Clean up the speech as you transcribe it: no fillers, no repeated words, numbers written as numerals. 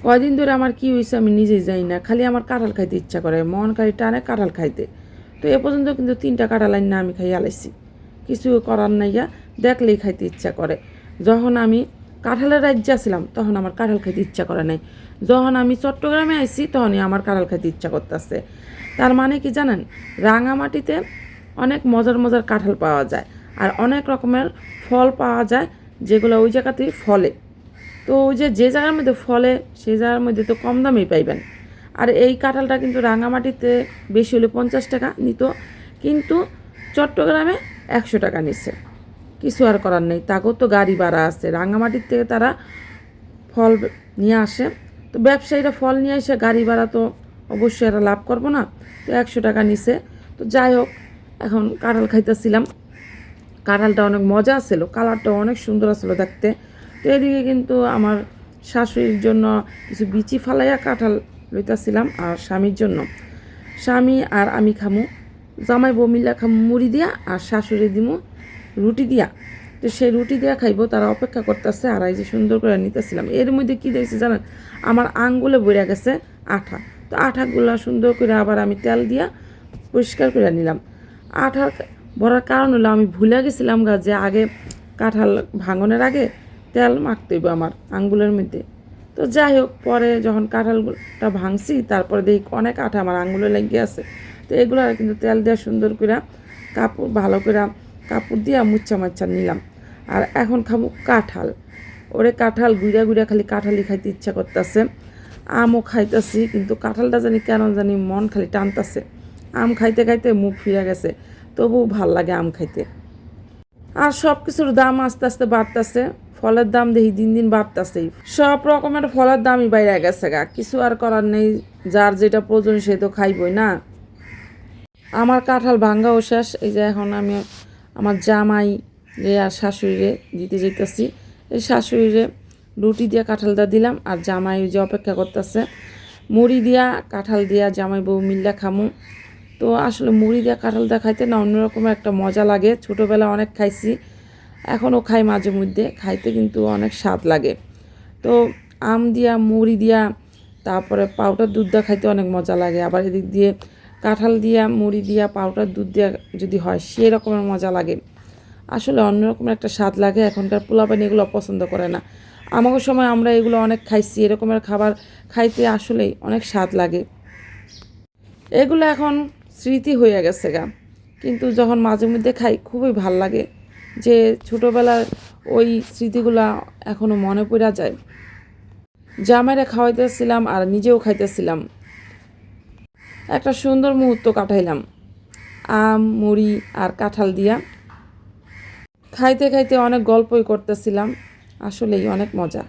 কয়দিন ধরে আমার কি হয়েছে আমি নিজেই জানি না, খালি আমার কাঁঠাল খাইতে ইচ্ছা করে, মন খালি টানে কাঁঠাল খাইতে। তো এ পর্যন্ত কিন্তু 3টা কাঁঠাল আইন না আমি খাইয়া আলাইছি, কিছু করার নাইয়া, দেখলেই খাইতে ইচ্ছা করে। যখন আমি কাঁঠালের রাজ্যে ছিলাম তখন আমার কাঁঠাল খাইতে ইচ্ছা করে নাই, যখন আমি চট্টগ্রামে আইছি তখনই আমার কাঁঠাল খাইতে ইচ্ছা করতেছে। তার মানে কি জানেন, রাঙামাটিতে অনেক মজার মজার কাঁঠাল পাওয়া যায়, আর অনেক রকমের ফল পাওয়া যায় যেগুলো ওই জায়গাতেই ফলে। তো ওই যে জায়গার মধ্যে ফলে সেই জায়গার মধ্যে তো কম দামেই পাইবেন। আর এই কাঁঠালটা কিন্তু রাঙামাটিতে বেশি হলে 50 টাকা নিত, কিন্তু চট্টগ্রামে 100 টাকা নিচ্ছে। কিছু আর করার নেই, তাকেও তো গাড়ি ভাড়া আছে, রাঙামাটির থেকে তারা ফল নিয়ে আসে। তো ব্যবসায়ীরা ফল নিয়ে এসে গাড়ি ভাড়া তো অবশ্যই এরা লাভ করবো না, তো 100 টাকা নিছে। তো যাই হোক, এখন কাঁঠাল খাইতেছিলাম। কাঁঠালটা অনেক মজা ছিল, কালারটাও অনেক সুন্দর ছিল দেখতে। তো এদিকে কিন্তু আমার শাশুড়ির জন্য কিছু বিচি ফালাইয়া কাঁঠাল লইতেছিলাম, আর স্বামীর জন্য, স্বামী আর আমি খামু, জামাই বউ মিলা খামু মুড়ি দিয়া, আর শাশুড়ি দিমু রুটি দিয়া। তো সেই রুটি দিয়া খাইবো, তারা অপেক্ষা করতেছে। আর এই যে সুন্দর করে নিতেছিলাম, এর মধ্যে কী দেখছি জানেন, আমার আঙ্গুলে বইরা গেছে আঠা। তো আঠাগুলা সুন্দর করে আবার আমি তেল দিয়া পরিষ্কার করে নিলাম। আঠার ভরার কারণ হলো আমি ভুলে গেছিলাম যে আগে কাঁঠাল ভাঙনের আগে তেল মাখতে হইব আমার আঙ্গুলের মধ্যে। তো যাই হোক, পরে যখন কাঁঠালটা ভাঙছি তারপরে দেখি অনেক আঠা আমার আঙ্গুলে লেগে আছে। তো এগুলো কিন্তু তেল দেওয়া সুন্দর করে কাপড় ভালো করে কাপড় দিয়ে মুচ্ছা মাচ্ছা নিলাম। আর এখন খাবো কাঁঠাল। ওরে কাঁঠাল গুড়া গুড়া, খালি কাঁঠালই খাইতে ইচ্ছা করতেছে। আমও খাইতেছি, কিন্তু কাঁঠালটা জানি কেন জানি মন খালি টানতেছে। আম খাইতে খাইতে মুখ ফিরে গেছে, তবুও ভাল লাগে আম খাইতে। আর সব কিছুর দাম আস্তে আস্তে বাড়তেছে, ফলের দাম দেখি দিন দিন বাড়তেছেই, সব রকমের ফলের দামই বাইরে গেছে গা, কিছু আর করার নেই, যার যেটা প্রয়োজন সে তো খাইবই না। আমার কাঁঠাল ভাঙ্গাও শেষ। এই যে এখন আমি আমার জামাই রে আর শাশুড়িরে দিতে যেতেছি। এই শাশুড়িরে রুটি দিয়া কাঁঠালটা দিলাম, আর জামাই যে অপেক্ষা করতেছে, মুড়ি দিয়া কাঁঠাল দিয়া জামাই বউ মিল্লা খামু। তো আসলে মুড়ি দিয়া কাঁঠালটা খাইতে না অন্যরকম একটা মজা লাগে, ছোটোবেলা অনেক খাইছি, এখনও খাই মাঝে মধ্যে, খাইতে কিন্তু অনেক স্বাদ লাগে। তো আম দিয়া মুড়ি দিয়া তারপরে পাউডার দুধ দিয়া খাইতে অনেক মজা লাগে। আবার এদিক দিয়ে কাঁঠাল দিয়া মুড়ি দিয়া পাউডার দুধ দিয়া যদি হয় সেই রকমের মজা লাগে, আসলে অন্যরকম একটা স্বাদ লাগে। এখনকার পোলাপানি এগুলো পছন্দ করে না, আমাদের সময় আমরা এগুলো অনেক খাইছি, এরকমের খাবার খাইতে আসলেই অনেক স্বাদ লাগে। এগুলো এখন স্মৃতি হয়ে গেছে গা, কিন্তু যখন মাঝে মধ্যে খাই খুবই ভাল লাগে, যে ছোটোবেলার ওই স্মৃতিগুলা এখনও মনে পড়া যায়। জামাইরা খাওয়াইতেছিলাম আর নিজেও খাইতেছিলাম, একটা সুন্দর মুহূর্ত কাটাইলাম আম মুড়ি আর কাঁঠাল দিয়া খাইতে খাইতে, অনেক গল্পই করতেছিলাম, আসলেই অনেক মজা।